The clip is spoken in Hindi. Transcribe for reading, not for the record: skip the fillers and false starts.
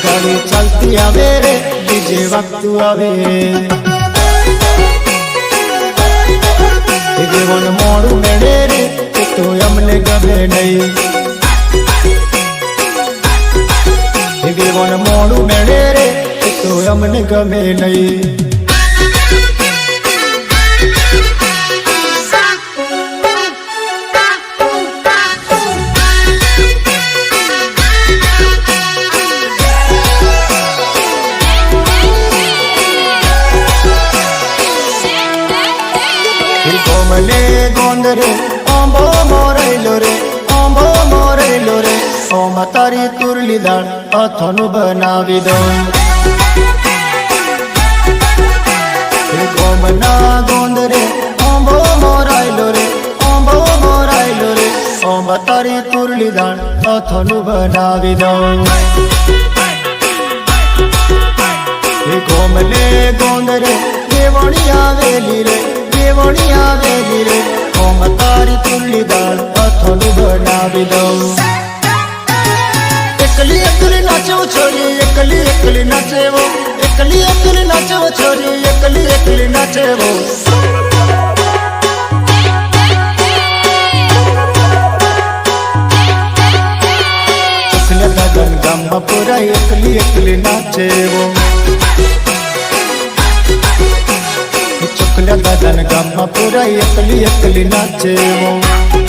गाड़ी चलती आवे रे डीजे वक्त आवे जीवन मोड़ू मेरे रे तो हमने गमे नहीं जीवन मोड़ू मेरे रे तो हमने गमे नहीं कोमले गोंदरे ओंबो मोरैलो रे ओम तारी तुरली दाळ अथनु बनावी दो कोमना गोंदरे ओंबो मोरैलो रे ओम तारी तुरली दाळ अथनु बनावी दो कोमले गोंदरे देवणिया वेली रे ओम तारी तुरली दाळ अथनु बनावी दो एकली एकली नाचो छोरी एकली एकली नाचे वो एकली एकली नाचो छोरी एकली एकली नाचे वो चुकले गगन गम पूरा एकली एकली नाचे वो चुकले गगन गम पूरा एकली एकली नाचे वो